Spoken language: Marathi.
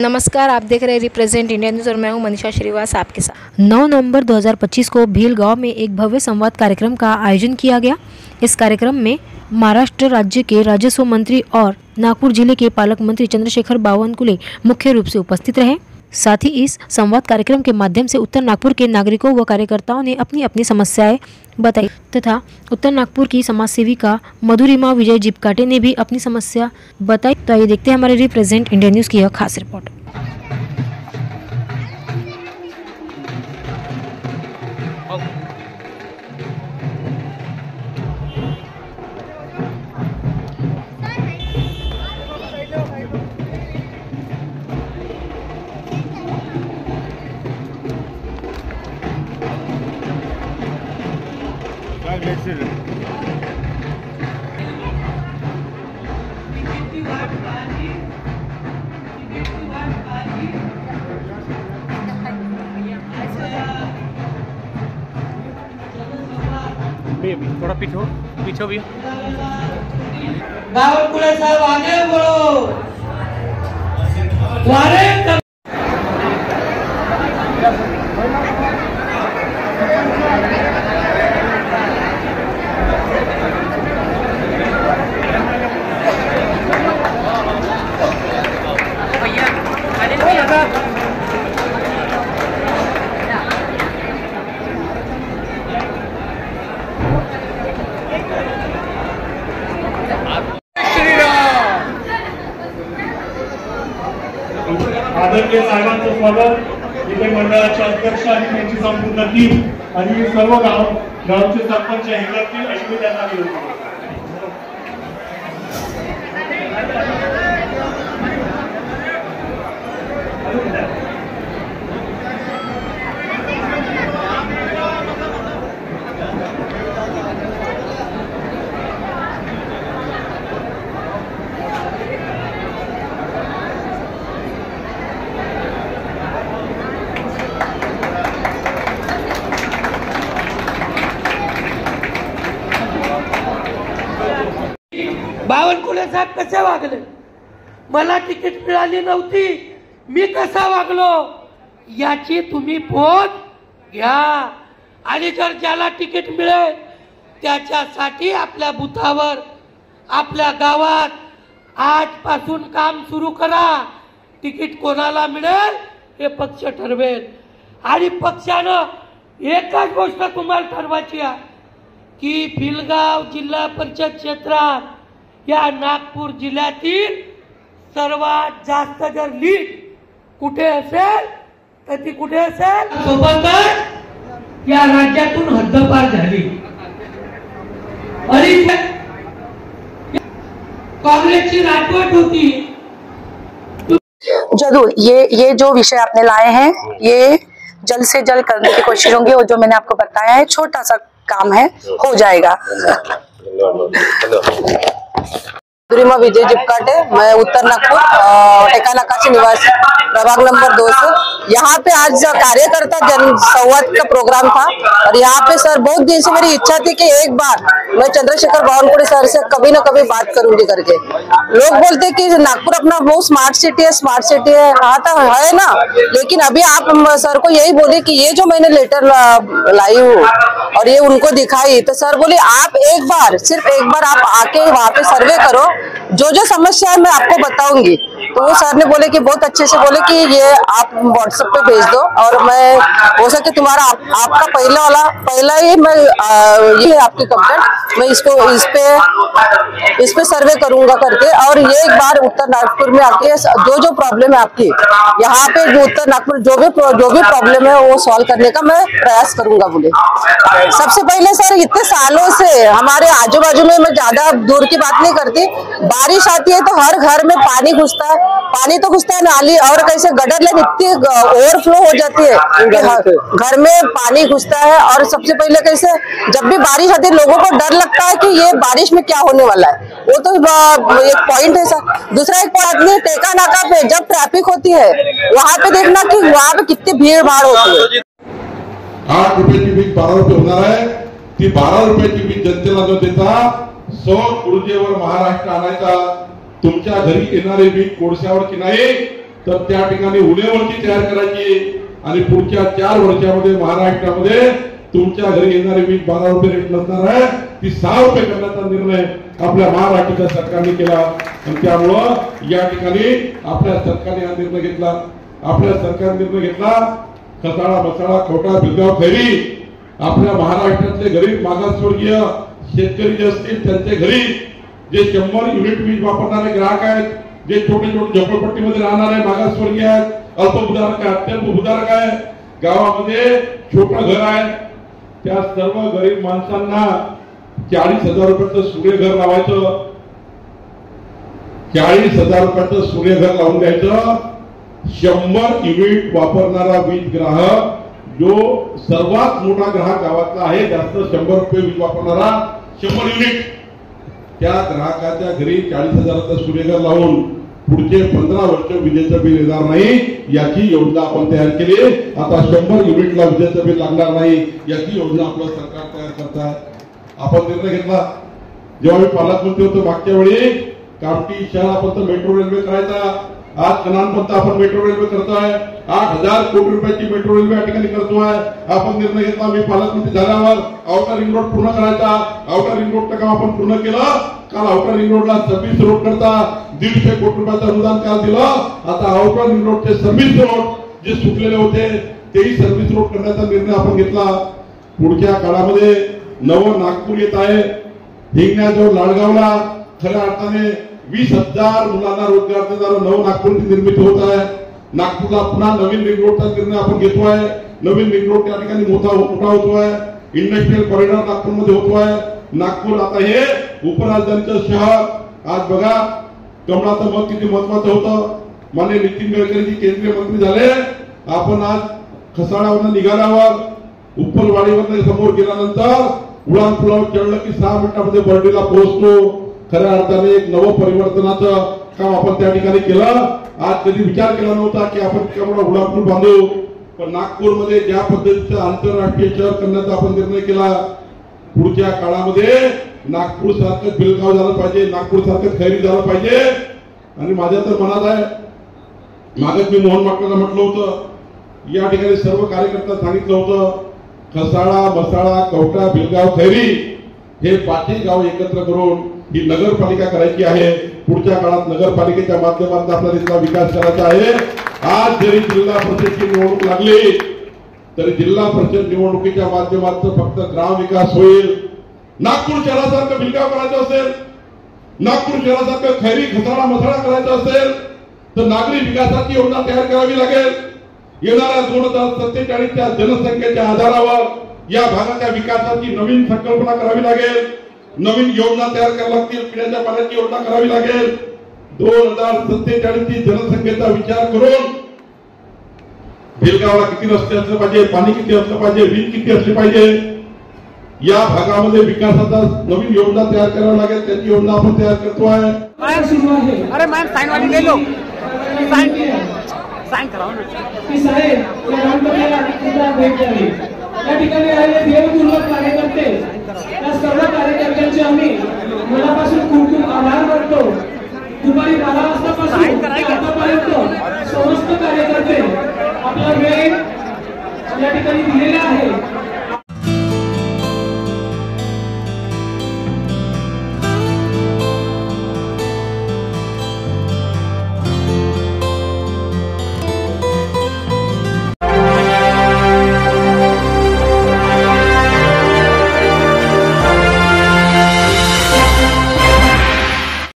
नमस्कार, आप देख रहे हैं रिप्रेजेंट इंडिया न्यूज़ और मैं हूं मनीषा श्रीवास आपके साथ। 9 नवंबर 2025 को भील गांव में एक भव्य संवाद कार्यक्रम का आयोजन किया गया। इस कार्यक्रम में महाराष्ट्र राज्य के राजस्व मंत्री और नागपुर जिले के पालक मंत्री चंद्रशेखर बावनकुले मुख्य रूप से उपस्थित रहे। साथ ही इस संवाद कार्यक्रम के माध्यम से उत्तर नागपुर के नागरिकों व कार्यकर्ताओं ने अपनी अपनी समस्याएं बताई तथा उत्तर नागपुर की समाज सेविका मधुरिमा विजय जिपकाटे ने भी अपनी समस्या बताई। तो आइए देखते हैं हमारे रिप्रेजेंट इंडिया न्यूज़ की यह खास रिपोर्ट। थोड़ा पीछे भी बावनकुले साहब आगे बढ़ो। आदरणीय साहेबांचं स्वागत। इथे मंडळाचे अध्यक्ष आणि त्यांची संपूर्ण टीम आणि सर्व गावचे सरपंच हे करतील अशी मी त्यांना विनंती करतो। बावनकुले साहेब कसे वागले, मला तिकीट मिळाली नव्हती, मी कसा वागलो याची तुम्ही बोध घ्या आणि जर ज्याला तिकीट मिळेल त्याच्यासाठी आपल्या बुथावर आपल्या गावात आजपासून काम सुरू करा। तिकीट कोणाला मिळेल हे पक्ष ठरवेल आणि पक्षानं एकच गोष्ट तुम्हाला ठरवायची आहे की भिलगाव जिल्हा परिषद क्षेत्रात या नागपूर जिल्ह्यातील सर्वात जास्त जर लीड कुठे असेल तर ती कुठे असेल, सोबतच या राज्यातून हद्दपार झाली आणि कांग्रेसची राजवट होती। जरूर ये जो विषय आपने लाए हैं ये जल्द से जल्द करने की कोशिश होगी और जो मैंने आपको बताया है छोटा सा काम है, हो जाएगा। मधुरिमा विजय जिपकाटे, मैं उत्तर नागपुर टेकाना काशी निवासी प्रभाग नंबर 2 से। यहाँ पे आज कार्यकर्ता जन संवाद का प्रोग्राम था और यहाँ पे सर बहुत दिन से मेरी इच्छा थी कि एक बार मैं चंद्रशेखर बावनकुले सर से कभी ना कभी बात करूंगी करके। लोग बोलते कि नागपुर अपना बहुत स्मार्ट सिटी है, हाँ तो है ना, लेकिन अभी आप सर को यही बोले कि ये जो मैंने लेटर लाई हूँ और ये उनको दिखाई तो सर बोले आप एक बार सिर्फ एक बार आप आके वहाँ पे सर्वे करो, जो समस्या है मैं आपको बताऊंगी। तो वो सर ने बोले कि बहुत अच्छे से बोले कि ये आप व्हाट्सएप पे भेज दो और मैं हो सके तुम्हारा आपका पहला ही मैं ये आपकी कंप्लेंट मैं इस पे सर्वे करूंगा करके और ये एक बार उत्तर नागपुर में आके जो प्रॉब्लम है आपकी यहाँ पे जो उत्तर नागपुर जो भी प्रॉब्लम है वो सॉल्व करने का मैं प्रयास करूंगा बोले। सबसे पहले सर इतने सालों से हमारे आजू बाजू में, मैं ज्यादा दूर की बात नहीं करती, बारिश आती है तो हर घर में पानी घुसता है, पानी तो घुसता है नाली और कैसे गटर लाइन इतनी ओवरफ्लो हो जाती है, घर में पानी घुसता है। और सबसे पहले कैसे जब भी बारिश आती है लोगों को डर लगता है कि ये बारिश में क्या होने वाला है, वो तो एक पॉइंट है सर। दूसरा एक पॉइंट टेका नाका पे जब ट्रैफिक होती है वहाँ पे देखना कि वहाँ पे कितनी भीड़ भाड़ होती है। 8 रुपयाची वीज 12 रुपये होणार आहे, ती 12 रुपयाची वीज जनतेला न देता सौर ऊर्जेवर महाराष्ट्र आणायचा। तुमच्या घरी येणारे वीज कोळशावर की नाही तर त्या ठिकाणी उन्हेवरची तयार करायची आणि पुढच्या 4 वर्षामध्ये महाराष्ट्रामध्ये तुमच्या घरी येणारी वीज 12 रुपये रेट नसणार आहे, ती 6 रुपये करण्याचा निर्णय आपल्या महाराष्ट्राच्या सरकारने केला. आणि त्यामुळं या ठिकाणी आपल्या सरकारने हा निर्णय घेतला. आपल्या सरकारने निर्णय घेतला, खसाळा मसाळा खोटा भिलगाव खैरी आपल्या महाराष्ट्रातले गरीब मागासवर्गीय शेतकरी जे असतील त्यांच्या घरी जे 100 युनिट वीज वापरणारे ग्राहक आहेत, जे छोटे छोटे झोपडपट्टीमध्ये राहणारे मागासवर्गीय आहेत, अल्पभूधारक आहे, अत्यल्प भूधारक आहे, गावामध्ये छोटं घर आहे, त्या सर्व गरीब माणसांना 40,000 रुपयाचं सूर्यघर लावायचं. 40,000 रुपयाचं सूर्यघर लावून द्यायचं. 100 युनिट वापरणारा वीज ग्राहक जो सर्वात मोठा ग्राहक गावातला आहे, जास्त 100 रुपये वीज वापरणारा 100 युनिट, त्या ग्राहकाच्या घरी 40,000चं सूर्यघर लावून पुढचे 15 वर्ष विजेचं बिल येणार नाही याची योजना आपण तयार केली. आता 100 युनिटला विजेचं बिल लागणार नाही याची योजना आपलं सरकार तयार करत आहे. आपण निर्णय घेतला जेव्हा मी पालकमंत्री होतो मागच्या वेळी, कामठी शहरापर्यंत मेट्रो रेल्वे करायचा. आज कनानपर्यंत आपण मेट्रो रेल्वे करतोय. 8,000 कोटी रुपयाची मेट्रो रेल्वे या ठिकाणी करतोय. आपण निर्णय घेतला मी पालकमंत्री झाल्यावर आउटर रिंग रोड पूर्ण करायचा. आउटर रिंग रोडचं काम आपण पूर्ण केलं. काल आउटर रिंग रोडला सर्व्हिस रोड करता 150 कोटी रुपयाचं अनुदान काल दिलं. आता आउटर रिंग रोडचे सर्व्हिस रोड जे सुटलेले होते तेही सर्व्हिस रोड करण्याचा निर्णय आपण घेतला. पुढच्या काळामध्ये नवं नागपूर येत आहे. हिंगण्याजवळ लाडगावला खऱ्या अर्थाने 20,000 मुलांना रोजगार देणारं नवं नागपूरची निर्मिती होत आहे. नागपूरला पुन्हा नवीन रिंग रोडचा निर्णय आपण घेतोय. नवीन रिंग रोड त्या ठिकाणी मोठा होतोय. इंडस्ट्रियल कॉरिडॉर नागपूरमध्ये होतोय. नागपूर आता हे उपराजधानीचं शहर. आज बघा कमळाचं मत किती महत्वाचं होतं. माननीय नितीन गडकरी केंद्रीय मंत्री झाले. आपण आज खसाळावरून निघाल्यावर उपलवाडीवर समोर गेल्यानंतर उडान पुलावर चढलं की 6 मिनिटांमध्ये बर्डीला पोहोचतो. खऱ्या अर्थाने एक नवं परिवर्तनाचं काम आपण त्या ठिकाणी केलं. आज कधी विचार केला नव्हता की आपण त्यामुळे उडान पूल बांधू, पण नागपूरमध्ये ज्या पद्धतीचं आंतरराष्ट्रीय शहर करण्याचा आपण निर्णय केला. पुढच्या काळामध्ये नागपूर सारखं बेलगाव झालं पाहिजे, नागपूर सारखं खैरी झालं पाहिजे. आणि माझ्या तर मनात आहे, मागच मी मोहन माकडांना म्हटलं होतं, या ठिकाणी सर्व कार्यकर्ता सांगितलं होतं, खसाळा मसाळा कवठा भिलगाव खैरी हे 5 गाव एकत्र करून ही नगरपालिका करायची आहे. पुढच्या काळात नगरपालिकेच्या माध्यमातून आपल्याला इथला विकास करायचा आहे. आज जरी जिल्हा परिषदची निवडणूक लागली तरी जिल्हा परिषद निवडणुकीच्या माध्यमातून फक्त ग्राम विकास होईल. नागपूर शहरासारखं भिलगाव करायचं असेल, नागपूर शहरासारखं खैरी खसाळा मसाळा करायचं असेल तर नागरी विकासाची योजना तयार करावी लागेल. येणाऱ्या 2047च्या जनसंख्येच्या आधारावर या भागाच्या विकासाची नवीन संकल्पना करावी लागेल. नवीन योजना तयार कराव्या लागतील. पिण्याच्या पाण्याची योजना करावी लागेल. 2047ची जनसंख्येचा विचार करून भिलगावला किती रस्ते असले पाहिजे, पाणी किती असलं पाहिजे, वीज किती असली पाहिजे, या भागामध्ये विकासाचा नवीन योजना तयार करावी लागेल. त्याची योजना आपण तयार करतोय. अरे मॅम साइन वाली ले लो, साइन कराओ ना. साहेब या ठिकाणी आले देवदुर्लभ